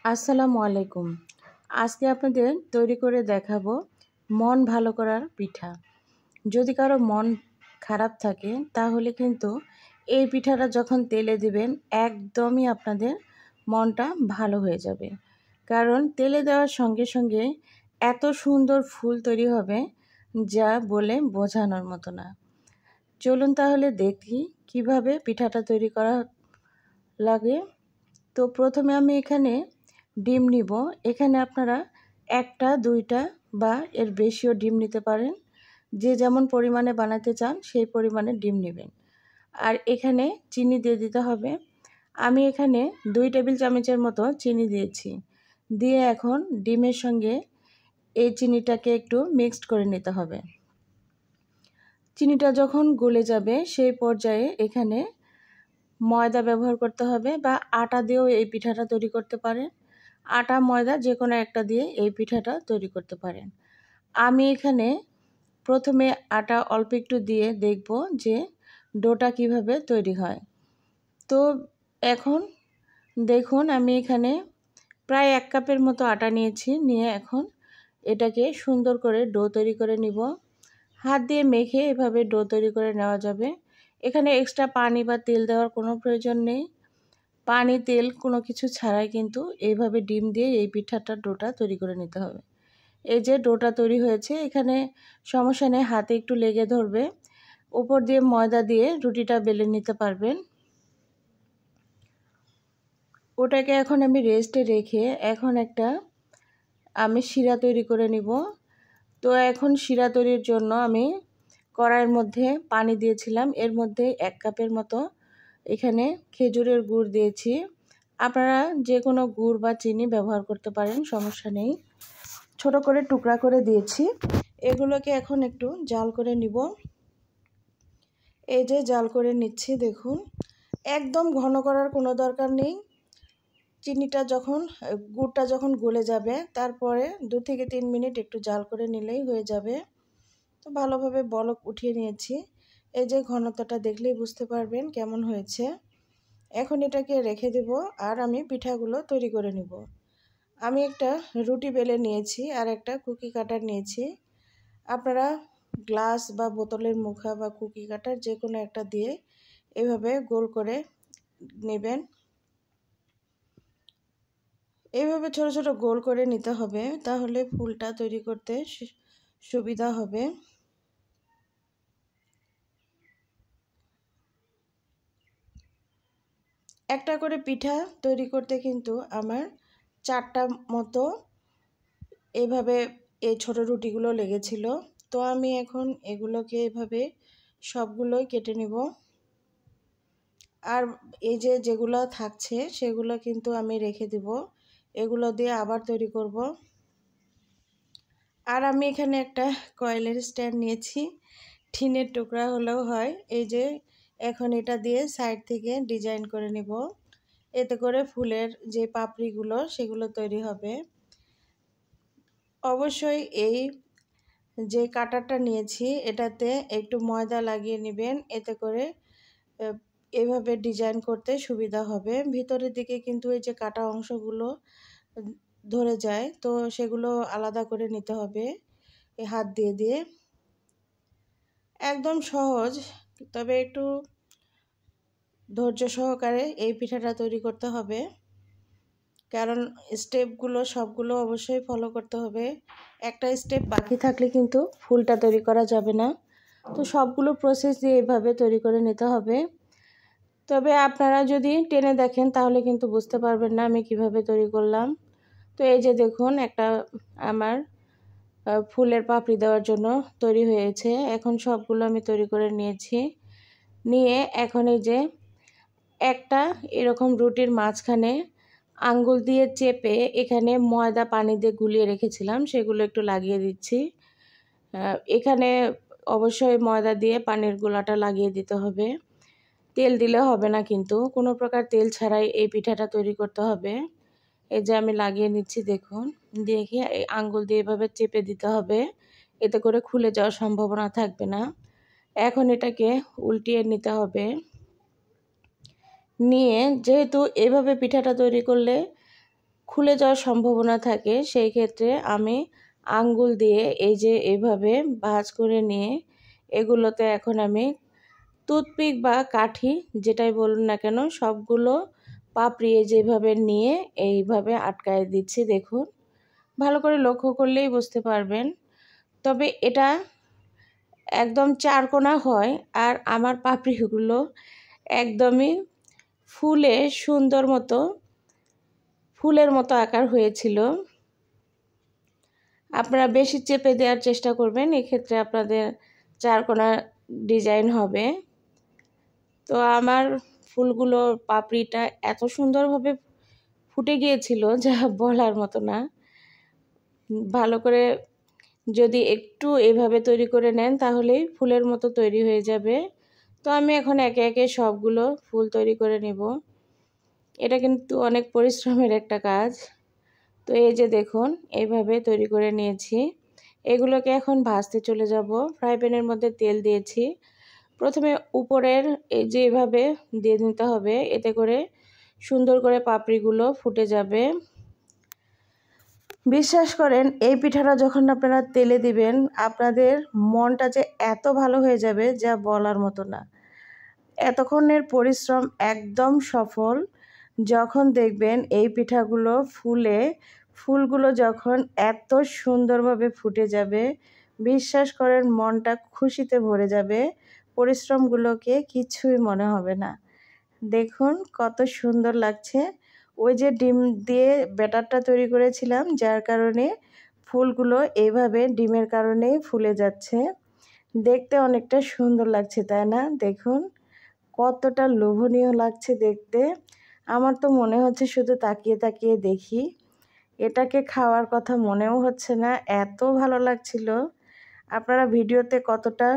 আসসালামু আলাইকুম। আজকে আপনাদের তৈরি করে দেখাবো মন ভালো করার পিঠা। যদি কারো মন খারাপ থাকে তাহলে কিন্তু এই পিঠাটা যখন তেলে দিবেন একদমই আপনাদের মনটা ভালো হয়ে যাবে। কারণ তেলে দেওয়ার সঙ্গে সঙ্গে এত সুন্দর ফুল তৈরি হবে যা বলে বোঝানোর মতো না। চলুন তাহলে দেখি কিভাবে পিঠাটা তৈরি করা লাগে। তো প্রথমে আমি এখানে ডিম নিব। এখানে আপনারা একটা দুইটা বা এর বেশিও ডিম নিতে পারেন। যে যেমন পরিমাণে বানাতে চান সেই পরিমাণে ডিম নেবেন। আর এখানে চিনি দিয়ে দিতে হবে। আমি এখানে 2 টেবিল চামচের মতো চিনি দিয়েছি। দিয়ে এখন ডিমের সঙ্গে এই চিনিটাকে একটু মিক্সড করে নিতে হবে। চিনিটা যখন গলে যাবে সেই পর্যায়ে এখানে ময়দা ব্যবহার করতে হবে বা আটা দিয়েও এই পিঠাটা তৈরি করতে পারেন। আটা ময়দা যে কোনো একটা দিয়ে এই পিঠাটা তৈরি করতে পারেন। আমি এখানে প্রথমে আটা অল্প একটু দিয়ে দেখব যে ডোটা কিভাবে তৈরি হয়। তো এখন দেখুন আমি এখানে প্রায় 1 কাপের মতো আটা নিয়েছি। নিয়ে এখন এটাকে সুন্দর করে ডো তৈরি করে নিব। হাত দিয়ে মেখে এভাবে ডো তৈরি করে নেওয়া যাবে। এখানে এক্সট্রা পানি বা তেল দেওয়ার কোনো প্রয়োজন নেই। পানি তেল কোনো কিছু ছাড়াই কিন্তু এইভাবে ডিম দিয়ে এই পিঠাটা ডোটা তৈরি করে নিতে হবে। এই যে ডোটা তৈরি হয়েছে, এখানে সমস্যা নেই, হাতে একটু লেগে ধরবে। উপর দিয়ে ময়দা দিয়ে রুটিটা বেলে নিতে পারবেন। ওটাকে এখন আমি রেস্টে রেখে এখন আমি শিরা তৈরি করে নিব। তো এখন শিরা তৈরির জন্য আমি কড়াইয়ের মধ্যে পানি দিয়েছিলাম। এর মধ্যে 1 কাপের মতো এখানে খেজুরের গুড় দিয়েছি। আপনারা যে কোনো গুড় বা চিনি ব্যবহার করতে পারেন, সমস্যা নেই। ছোট করে টুকরা করে দিয়েছি। এগুলোকে এখন একটু জাল করে নিব। এই যে জাল করে নিচ্ছি দেখুন। একদম ঘন করার কোনো দরকার নেই। গুড়টা যখন গলে যাবে তারপরে 2 থেকে 3 মিনিট একটু জাল করে নিলেই হয়ে যাবে। তো ভালোভাবে বলক উঠিয়ে নিয়েছি। এই যে ঘনত্বটা দেখলেই বুঝতে পারবেন কেমন হয়েছে। এখন এটাকে রেখে দেব আর আমি পিঠাগুলো তৈরি করে নিব। আমি একটা রুটি বেলে নিয়েছি আর একটা কুকি কাটার নিয়েছি। আপনারা গ্লাস বা বোতলের মুখা বা কুকি কাটার যে কোনো একটা দিয়ে এভাবে গোল করে নেবেন। এইভাবে ছোট ছোট গোল করে নিতে হবে, তাহলে ফুলটা তৈরি করতে সুবিধা হবে। একটা করে পিঠা তৈরি করতে কিন্তু আমার 4টা মতো এভাবে এই ছোট রুটিগুলো লেগেছিল। তো আমি এখন এগুলোকে এভাবে সবগুলোই কেটে নিব। আর এই যে যেগুলো থাকছে সেগুলো কিন্তু আমি রেখে দিব। এগুলো দিয়ে আবার তৈরি করব। আর আমি এখানে একটা কয়েলের স্ট্যান্ড নিয়েছি। টিনের টুকরা হলেও হয়। এই যে এখন এটা দিয়ে সাইড থেকে ডিজাইন করে নিব। এতে করে ফুলের যে পাপড়িগুলো সেগুলো তৈরি হবে। অবশ্যই এই যে কাটারটা নিয়েছি এটাতে একটু ময়দা লাগিয়ে নেবেন। এতে করে এভাবে ডিজাইন করতে সুবিধা হবে। ভিতরের দিকে কিন্তু এই যে কাটা অংশগুলো ধরে যায়, তো সেগুলো আলাদা করে নিতে হবে এই হাত দিয়ে দিয়ে। একদম সহজ, তবে একটু ধৈর্য সহকারে এই পিঠাটা তৈরি করতে হবে। কারণ স্টেপগুলো সবগুলো অবশ্যই ফলো করতে হবে। একটা স্টেপ বাকি থাকলে কিন্তু ফুলটা তৈরি করা যাবে না। তো সবগুলো প্রসেস দিয়ে এইভাবে তৈরি করে নিতে হবে। তবে আপনারা যদি টেনে দেখেন তাহলে কিন্তু বুঝতে পারবেন না আমি কিভাবে তৈরি করলাম। তো এই যে দেখুন একটা আমার ফুলের পাপড়ি দেওয়ার জন্য তৈরি হয়েছে। এখন সবগুলো আমি তৈরি করে নিয়েছি। নিয়ে এখন এই যে একটা এরকম রুটির মাঝখানে আঙ্গুল দিয়ে চেপে এখানে ময়দা পানি দিয়ে গুলিয়ে রেখেছিলাম সেগুলো একটু লাগিয়ে দিচ্ছি। এখানে অবশ্যই ময়দা দিয়ে পানির গোলাটা লাগিয়ে দিতে হবে। তেল দিলে হবে না, কিন্তু কোনো প্রকার তেল ছাড়াই এই পিঠাটা তৈরি করতে হবে। এই যে আমি লাগিয়ে নিচ্ছি দেখুন। দেখে এই আঙ্গুল দিয়ে এভাবে চেপে দিতে হবে, এতে করে খুলে যাওয়ার সম্ভাবনা থাকবে না। এখন এটাকে উল্টিয়ে নিতে হবে। নিয়ে যেহেতু এভাবে পিঠাটা তৈরি করলে খুলে যাওয়ার সম্ভাবনা থাকে, সেই ক্ষেত্রে আমি আঙ্গুল দিয়ে এই যে এভাবে ভাঁজ করে নিয়ে এগুলোতে এখন আমি টুথপিক বা কাঠি যেটাই বলুন না কেন সবগুলো পাপড়ি যেভাবে নিয়ে এইভাবে আটকায় দিচ্ছি। দেখুন, ভালো করে লক্ষ্য করলেই বুঝতে পারবেন। তবে এটা একদম চারকোনা হয়, আর আমার পাপড়িগুলো একদমই ফুলে সুন্দর মতো ফুলের মতো আকার হয়েছিল। আপনারা বেশি চেপে দেওয়ার চেষ্টা করবেন, এক্ষেত্রে আপনাদের চারকোনা ডিজাইন হবে। তো আমার ফুলগুলোর পাপড়িটা এত সুন্দরভাবে ফুটে গিয়েছিল যা বলার মতো না। ভালো করে যদি একটু এভাবে তৈরি করে নেন তাহলেই ফুলের মতো তৈরি হয়ে যাবে। তো আমি এখন একে একে সবগুলো ফুল তৈরি করে নেব। এটা কিন্তু অনেক পরিশ্রমের একটা কাজ। তো এই যে দেখুন এইভাবে তৈরি করে নিয়েছি। এগুলোকে এখন ভাজতে চলে যাব। ফ্রাই প্যানের মধ্যে তেল দিয়েছি। প্রথমে উপরের এই যে এভাবে দিয়ে নিতে হবে, এতে করে সুন্দর করে পাপড়িগুলো ফুটে যাবে। বিশ্বাস করেন এই পিঠাটা যখন আপনারা তেলে দিবেন আপনাদের মনটা যে এত ভালো হয়ে যাবে যা বলার মতো না। এতক্ষণের পরিশ্রম একদম সফল যখন দেখবেন এই পিঠাগুলো ফুলগুলো যখন এত সুন্দরভাবে ফুটে যাবে, বিশ্বাস করেন মনটা খুশিতে ভরে যাবে, পরিশ্রমগুলোকে কিছুই মনে হবে না। দেখুন কত সুন্দর লাগছে। ওই যে ডিম দিয়ে ব্যাটারটা তৈরি করেছিলাম যার কারণে ফুলগুলো এইভাবে ডিমের কারণেই ফুলে যাচ্ছে। দেখতে অনেকটা সুন্দর লাগছে, তাই না? দেখুন কতটা লোভনীয় লাগছে দেখতে। আমার তো মনে হচ্ছে শুধু তাকিয়ে তাকিয়ে দেখি, এটাকে খাওয়ার কথা মনেও হচ্ছে না, এত ভালো লাগছিল। আপনারা ভিডিওতে কতটা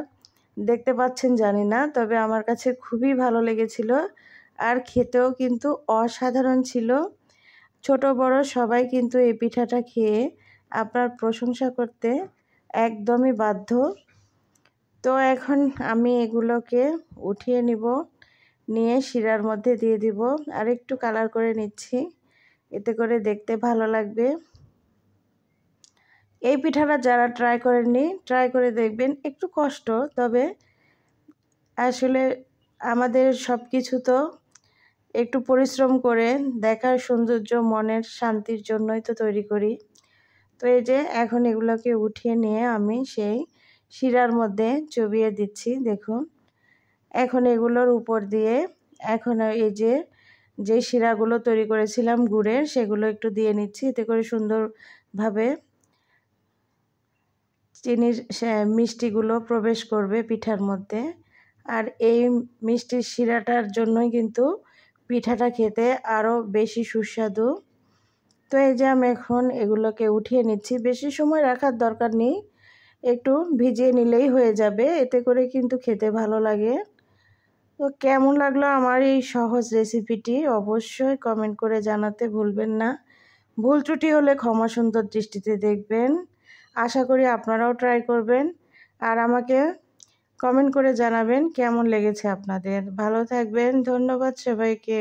দেখতে পাচ্ছেন জানি না, তবে আমার কাছে খুবই ভালো লেগেছিল। আর খেতেও কিন্তু অসাধারণ ছিল। ছোট বড় সবাই কিন্তু এই পিঠাটা খেয়ে আপনার প্রশংসা করতে একদমই বাধ্য। তো এখন আমি এগুলোকে উঠিয়ে নিব, নিয়ে শিরার মধ্যে দিয়ে দিব। আর একটু কালার করে নিচ্ছি, এতে করে দেখতে ভালো লাগবে। এই পিঠাটা যারা ট্রাই করেননি ট্রাই করে দেখবেন। একটু কষ্ট, তবে আসলে আমাদের সব কিছু তো একটু পরিশ্রম করে দেখার সৌন্দর্য মনের শান্তির জন্যই তো তৈরি করি। তো এই যে এখন এগুলোকে উঠিয়ে নিয়ে আমি সেই শিরার মধ্যে চবিয়ে দিচ্ছি। দেখুন এখন এগুলোর উপর দিয়ে এখন এই যে শিরাগুলো তৈরি করেছিলাম গুড়ের, সেগুলো একটু দিয়ে নিচ্ছি, এতে করে সুন্দরভাবে চিনির মিষ্টিগুলো প্রবেশ করবে পিঠার মধ্যে। আর এই মিষ্টির শিরাটার জন্যই কিন্তু পিঠাটা খেতে আরও বেশি সুস্বাদু। তো এই যে আমি এখন এগুলোকে উঠিয়ে নিচ্ছি। বেশি সময় রাখার দরকার নেই, একটু ভিজিয়ে নিলেই হয়ে যাবে, এতে করে কিন্তু খেতে ভালো লাগে। তো কেমন লাগলো আমার এই সহজ রেসিপিটি অবশ্যই কমেন্ট করে জানাতে ভুলবেন না। ভুল ত্রুটি হলে ক্ষমা সুন্দর দৃষ্টিতে দেখবেন। আশা করি আপনারাও ট্রাই করবেন আর আমাকে কমেন্ট করে জানাবেন কেমন লেগেছে আপনাদের। ভালো থাকবেন, ধন্যবাদ সবাইকে।